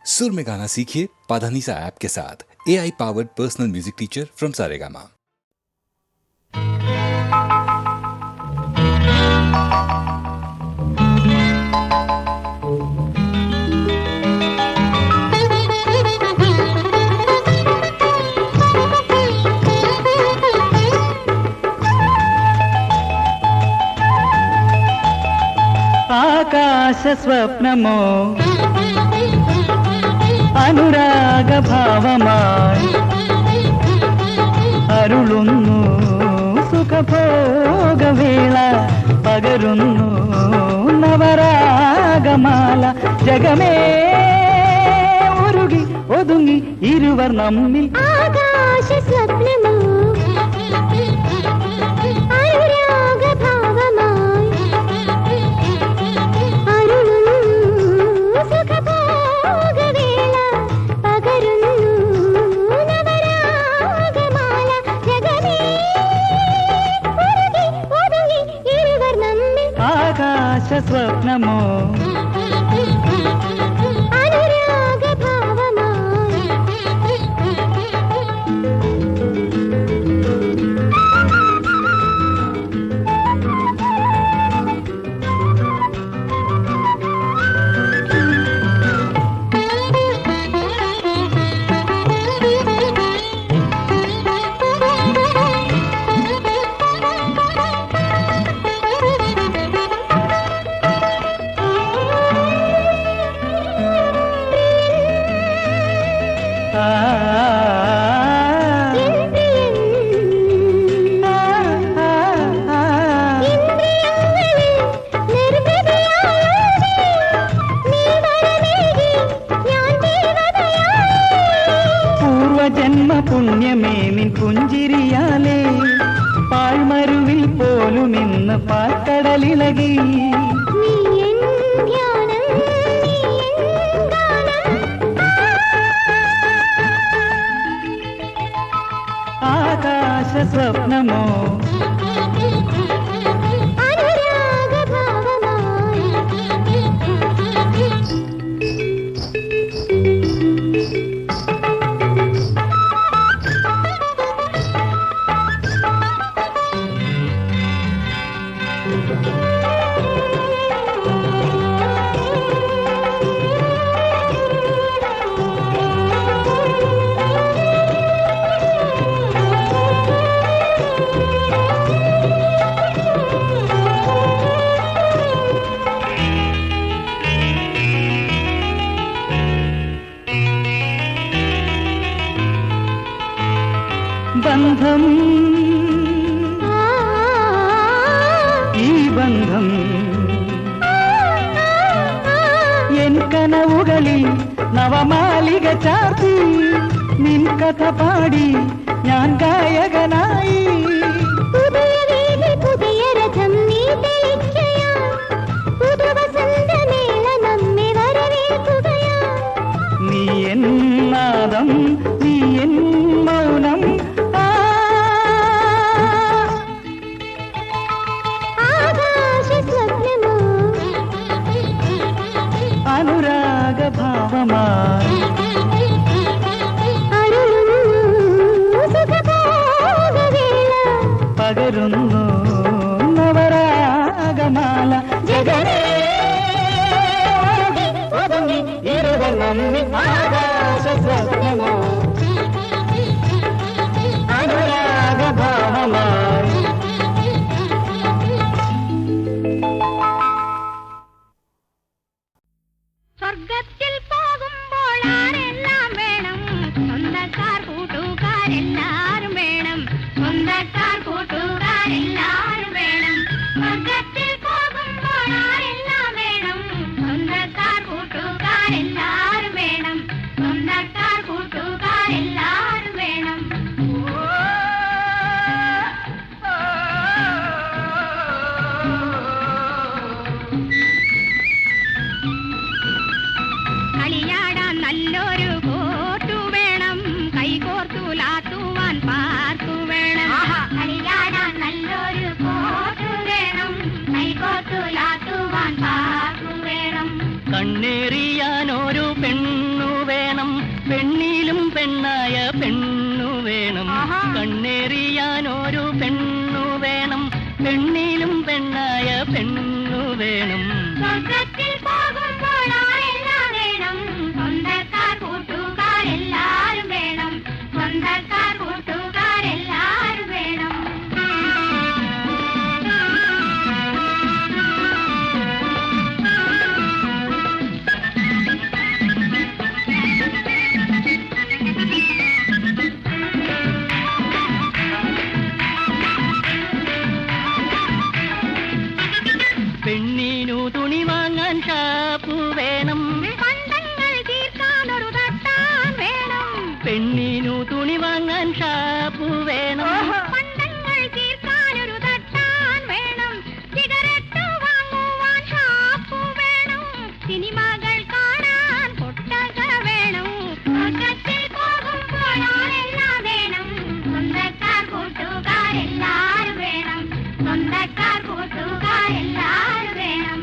सुर में गाना सीखिए पाधानीसा ऐप के साथ। AI powered personal music teacher from Saregama. ఆకాశ స్వప్నమో അനുരാഗ ഭാവമായി അരുളുന്നു സുഖഭോഗവേള പകരുന്നു നവരാഗമാല ജഗമേ ഉരുകി ഒതുങ്ങി ഇരുവർ നമ്മിൽ ആകാശ സ്വപ്നമോ അനുരാഗ ഭാവമായി അരുളുന്നു സുഖഭോഗവേള പകരുന്നു നവരാഗമാല ജഗമേ ഉരുകി ഒതുങ്ങി ഇരുവർ നമ്മിൽ ആകാശ സ്വപ്നമോ അനുരാഗ ഭാവമായി ജന്മ പുണ്യമേ നിൻ പുഞ്ചിരിയാലേ പാഴ്മരുവിൽ പോലും ഇന്ന് പാൽക്കടലിളകി ആകാശ സ്വപ്നമോ ബന്ധം ഈ ബന്ധം എൻ കനവുകളിൽ നവമാലിക ചാർത്തി നിൻ കഥ പാടി ഞാൻ ഗായകനായി പുതിയ രഥം നീ തെളിച്ചയാ പുതുവസന്തമേള നമ്മെ വരവേൽക്കുകയാ നീ എൻ നാദം നീ എൻ മൗനം ആകാശ സ്വപ്നമോ അനുരാഗ ഭാവമായി അരുളുന്നു സുഖഭോഗവേള പകരുന്നു നവരാഗമാല ജഗമേ ഒതുങ്ങി ഇരുവർ നമ്മിൽ ആകാശ സ്വപ്നമോ അനുരാഗ ഭാവമായി സ്വർഗത്തിൽ പോകുമ്പോൾ ആരെല്ലാം വേണം സ്വന്തക്കാർ കൂട്ടുകാരെല്ലാരും വേണം സ്വന്തക്കാർ കൂട്ടുകാരെല്ലാരും വേണം സ്വർഗത്തിൽ പോകുമ്പോൾ ആരെല്ലാം വേണം സ്വന്തക്കാർ കൂട്ടുകാരെല്ലാരും വേണം സ്വന്തക്കാർ കൂട്ടുകാരെല്ലാരും വേണം കളിയാടാൻ നല്ലൊരു കോട്ടു വേണം കൈകോർത്തുലാത്തുവാൻ പാർത്തു വേണം കളിയാടാൻ നല്ലൊരു കോട്ടു വേണം കൈകോർത്തുലാത്തുവാൻ പാർത്തു വേണം കണ്ണേറിയാൻ ഒരു പെണ്ണു പെണ്ണായ പെണ്ണു വേണം, കണ്ണേറിയാനൊരു പെണ്ണു വേണം, പെണ്ണിലും പെണ്ണായ പെണ്ണു വേണം. സ്വർഗത്തിൽ പോകുമ്പോഴെല്ലാം വേണം, സ്വന്തക്കാർ കൂട്ടുകാരെല്ലാരും വേണം, സ്വന്തക്കാർ കൂട്ടുകാരെല്ലാരും വേണം. പെണ്ണിനു തുണി വാങ്ങാൻ ഷാപ്പു വേണം, പണ്ടങ്ങൾ തീർക്കാനൊരു തട്ടാൻ വേണം, പെണ്ണിനു തുണി വാങ്ങാൻ ഷാപ്പു വേണം, പണ്ടങ്ങൾ തീർക്കാനൊരു തട്ടാൻ വേണം, സിഗരറ്റ് വാങ്ങുവാൻ ഷാപ്പു വേണം, സിനിമകൾ കാണാൻ കൊട്ടക വേണം. സ്വർഗത്തിൽ പോകുമ്പോഴെല്ലാം വേണം, സ്വന്തക്കാർ കൂട്ടുകാരെല്ലാരും വേണം, സ്വന്തക്കാർ കൂട്ടുകാരെല്ലാരും വേണം.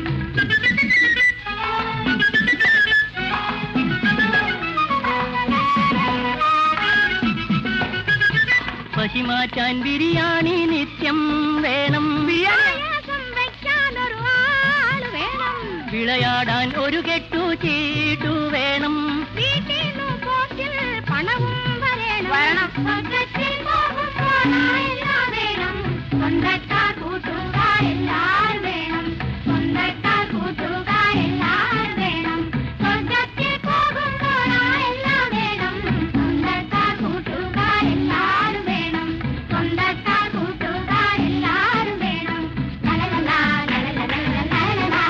പശി മാറ്റാൻ ബിരിയാണി നിത്യം വേണം, പായസം വയ്ക്കാനൊരു ആള് വേണം, വിളയാടാൻ ഒരു കെട്ടു ചീട്ടു വേണം, വീട്ടിന്നു പോസ്റ്റിൽ പണവും വരണം. സ്വർഗത്തിൽ പോകുമ്പോഴെല്ലാം വേണം, സ്വന്തക്കാർ കൂട്ടുകാരെല്ലാരും വേണം, സ്വന്തക്കാർ കൂട്ടുകാരെല്ലാരും വേണം. സ്വർഗത്തിൽ പോകുമ്പോഴെല്ലാം വേണം, സ്വന്തക്കാർ കൂട്ടുകാരെല്ലാരും വേണം, സ്വന്തക്കാർ കൂട്ടുകാരെല്ലാരും വേണം. ലലലലാ, ലലലലാ, ലലലലാ.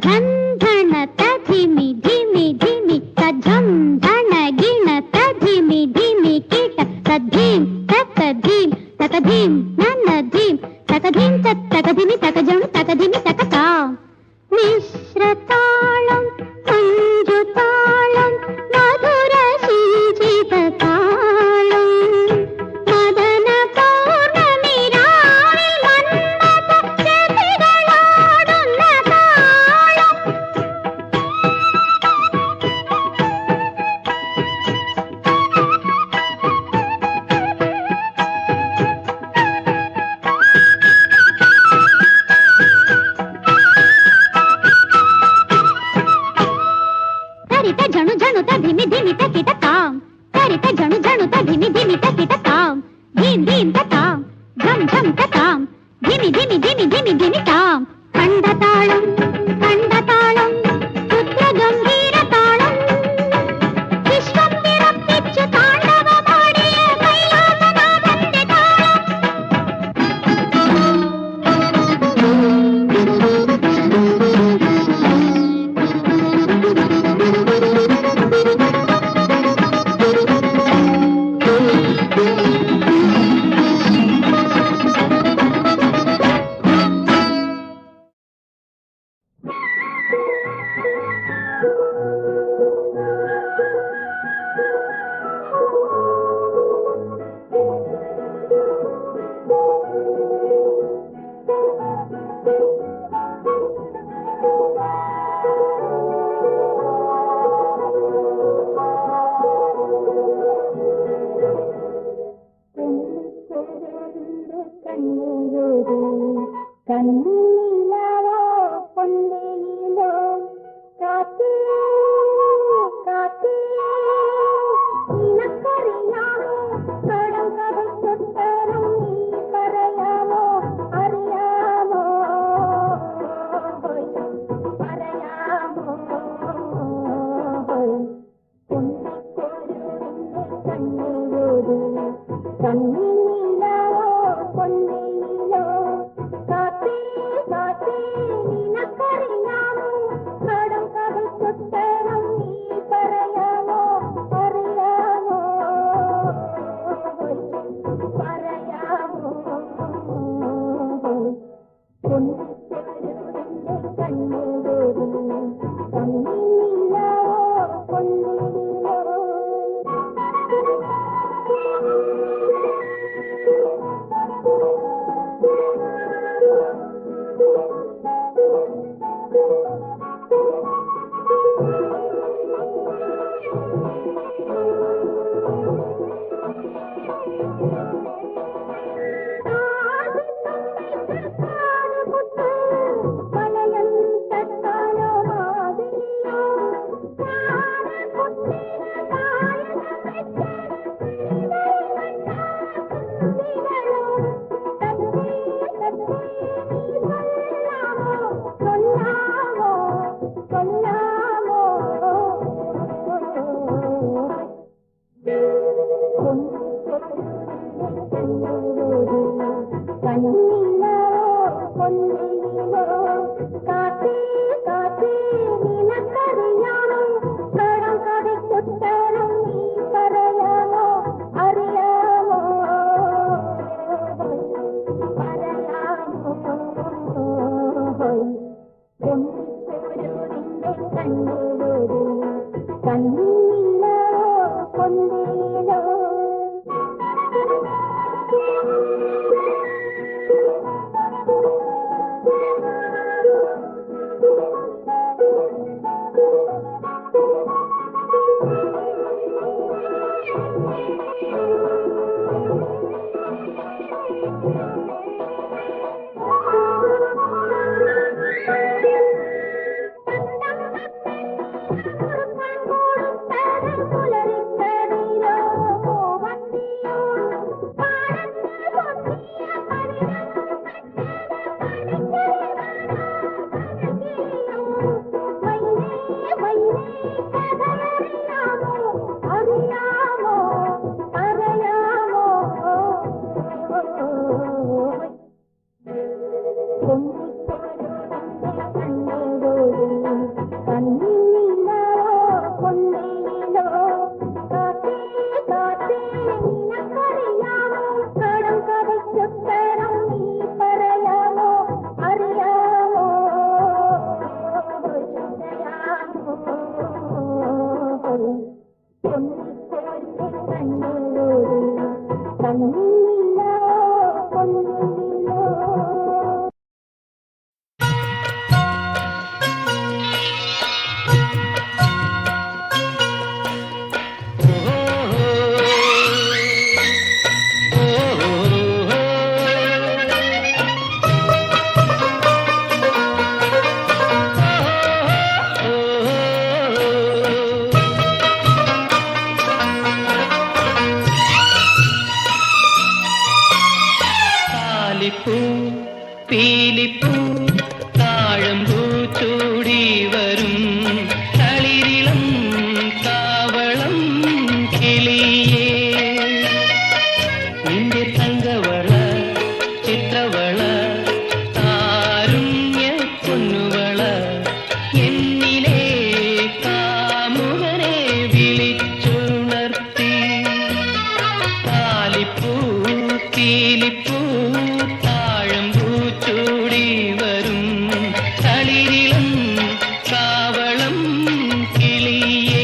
धन धन तधिमि धिमि धिमि तझम धन गिण तधिमि धिमि कीट तद्धीम तकधीम तकधीम ननधीम तकधीम तकधिमि तकजम तकधिमि तकताम मिश्रताളം മഞ്ജുതാളം മധുര ശീചിതതാളം മദന പൗർണമിരാവിൽ മന്മഥ ചെവികളാടുന്ന താളം तरित झणु झणु तधिमि धिमि तकिटताम तरित झणु झणु तधिमि धिमि तकिटताम धीम धीम तताम झम झम तताम धिमि धिमि धिमि धिमि धिमि ताम കണ്ടതാളം കണ്ടതാളം രുദ്രഗംഭീരതാളം വിശ്വം വിറപ്പിച്ചു താണ്ഡവമാടിയ കൈലാസനാഥന്റെ താളം കണ്ണിലോ പൊന്നിലോ കാത്തേ കാത്തേ നിനക്കറിയാമോ കടം കടത്തൊട്ടരം നീ പറയാമോ അറിയാമോ പറയാമോ പൊന്നിക്കൊരുവിന്റെ കണ്ണിലൊരു കണ്ണിലോ പൊന്നിലോ കാത്തേ കാത്തേ നിനക്കറിയാമോ കടം കടത്തൊട്ടരം നീ പറയാമോ അറിയാമോ പറയാമോ പൊന്നിക്കൊരുവിന്റെ കണ്ണിലൊരു കണ്ണിലോ പൊന്നിലോ പീലിപ്പൂ താഴമ്പൂ ചൂടി വരും തളിരിളം കാവളം കിളിയേ നിന്റെ തങ്കവള ചിത്രവള താരുണ്യ പൊന്നുവള എന്നിലെ കാമുകനെ വിളിച്ചുണർത്തി താലിപ്പൂ പീലിപ്പൂ ചൂടി വരും തളിരിളം കാവളം കിളിയേ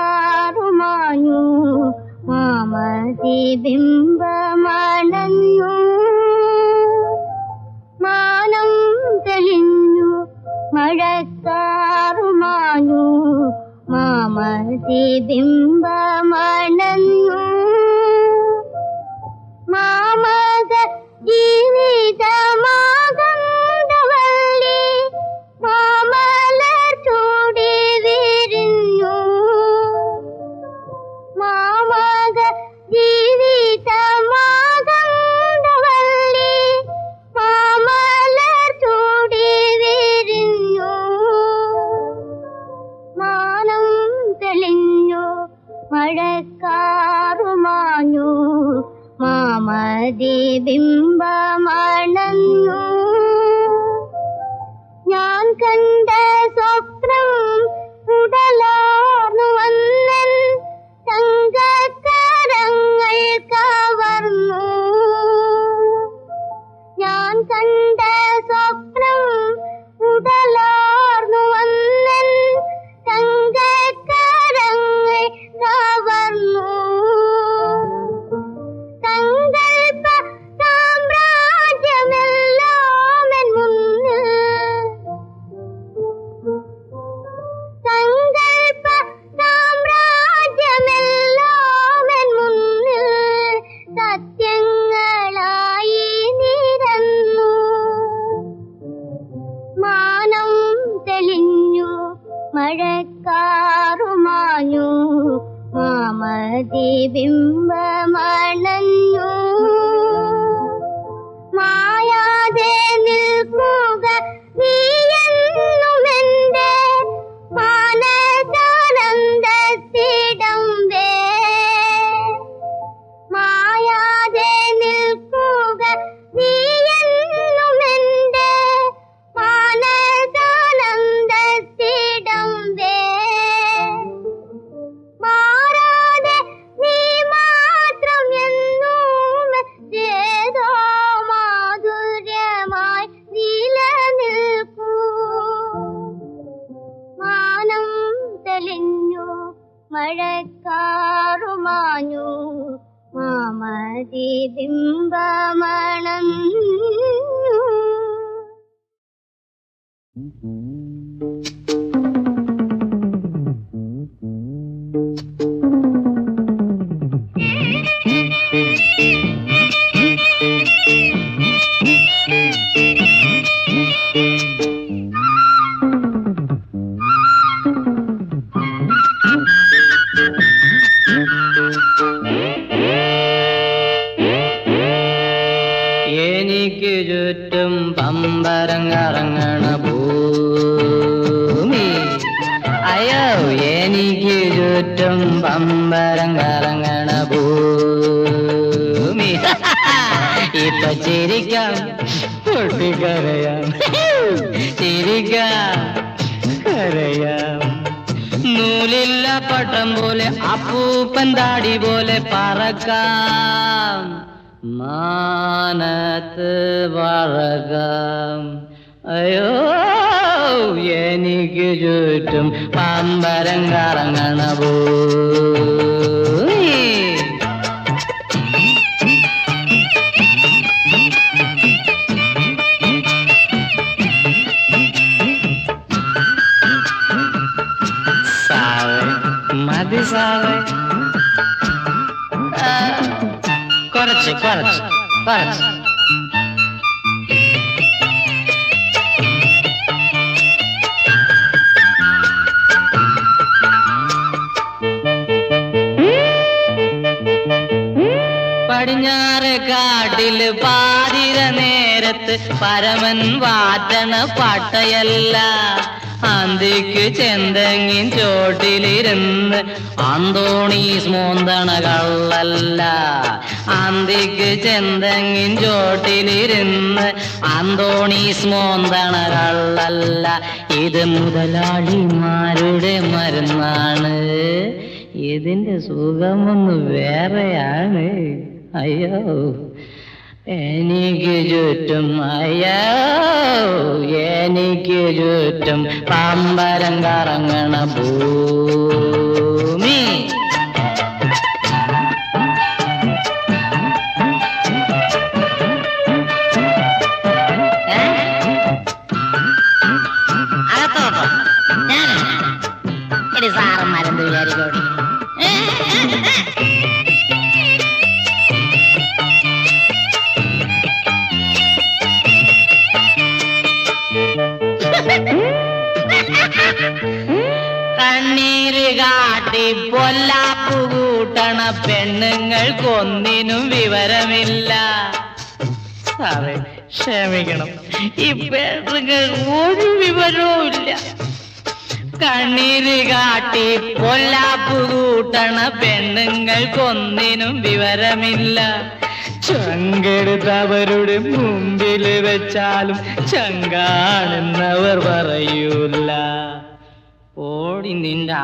മഴക്കാറുമാഞ്ഞു മാമതിബിംബമണഞ്ഞു മാനം തെളിഞ്ഞു മഴക്കാറുമാഞ്ഞു മാമതിബിംബമണഞ്ഞു മാമക ജീവിതമാകന്തവല്ലി മാമലർ കണ്ട സ്വപ്നം ഉടലാർന്നു വന്നൻ തങ്കക്കരങ്ങൾ കവർന്നു സങ്കൽപ്പ സാമ്രാജ്യമെല്ലാം എൻ മുന്നിൽ സങ്കൽപ്പ സാമ്രാജ്യമെല്ലാം എൻ മുന്നിൽ സത്യങ്ങളായി നിരന്നു മാനം തെളിഞ്ഞു മഴക്കാറുമാഞ്ഞു മാമതി ബിംബമണഞ്ഞു മായാതെ നിൽക്കുക നീയെന്നുമെന്റെ മാനസാനന്ദത്തിടം വേ മായാതെ നിൽക്കുക നീയെന്നുമെന്റെ മാനസാനന്ദത്തിടം വേ മാറാതെ നീ മാത്രം എന്നും ഏതോ മാധുര്യമായി നിലനിൽക്കൂ മാനം തെളിഞ്ഞു മഴക്കാറുമാഞ്ഞു മാമതി ബിംബമണഞ്ഞു എനിക്ക് ചുറ്റും പമ്പരം കറങ്ങണ ഭൂമി അയ്യോ എനിക്ക് ചുറ്റും പമ്പരം കറങ്ങണ ഭൂമി ഇപ്പൊ ചിരിക്കാം പൊട്ടിക്കരയാം ചിരിക്കാം കരയാം നൂലില്ല പട്ടം പോലെ അപ്പൂപ്പൻ താടി പോലെ പറക്കാം മാനത്ത് പറക്കാം അയ്യോ എനിക്ക് ചുറ്റും പമ്പരം കറങ്ങണ ഭൂമി മതി സാവേ കുറച്ച് കുറച്ച് കുറച്ച് പടിഞ്ഞാറ് കാട്ടില് പാതിര നേരത്ത് പരമൻ വാറ്റണ പട്ടയല്ല അന്തിക്ക് ചെന്തെങ്ങിൻ ചോട്ടിലിരുന്ന് അന്തോണീസ് മോന്തണ കള്ളല്ല അന്തിക്ക് ചെന്തെങ്ങിൻ ചോട്ടിലിരുന്ന് അന്തോണീസ് മോന്തണ കള്ളല്ല ഇത് മുതലാളിമാരുടെ മരുന്നാണ് ഇതിന്റെ സുഖമൊന്ന് വേറെയാണ് അയ്യോ എനിക്ക് ചുറ്റും അയ്യോ എനിക്ക് ചുറ്റും പമ്പരം കറങ്ങണ ഭൂമി അകത്തോട്ടോ ഞാനാണ് സാറന്മാരെന്ത് വിചാരിക്കോട്ടെ കണ്ണീര് കാട്ടി പൊല്ലാപ്പു കൂട്ടണ പെണ്ണുങ്ങൾക്കൊന്നിനും വിവരമില്ല അതെ ക്ഷമിക്കണം ഈ പെണ്ണുങ്ങൾ ഒരു വിവരവും ഇല്ല കണ്ണീര് കാട്ടി പൊല്ലാപ്പു കൂട്ടണ പെണ്ണുങ്ങൾക്കൊന്നിനും വിവരമില്ല ചങ്കെടുത്തവരുടെ മുമ്പിൽ വെച്ചാലും ചങ്കാണെന്നവർ പറയൂല ഓടി നിന്റെ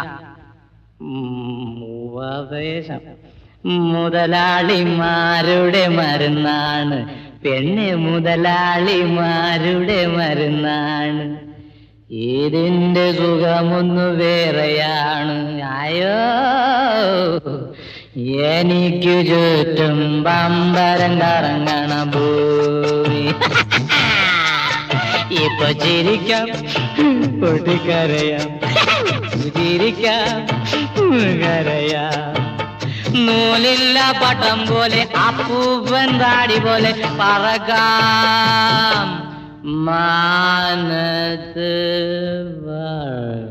ഉപദേശം മുതലാളിമാരുടെ മരുന്നാണ് പെണ്ണ് മുതലാളിമാരുടെ മരുന്നാണ്. ഇതിന്റെ സുഖമൊന്നു വേറെയാണ്. ആയോ എനിക്ക് ചുറ്റും പമ്പരം കറങ്ങണ ഭൂമി. ഇപ്പൊ ചിരിക്കാം പൊട്ടിക്കരയാം, ചിരിക്കാം കരയാം. നൂലില്ല പട്ടം പോലെ അപ്പൂപ്പൻ താടി പോലെ പറക്കാം മാനത്ത് വാഴ.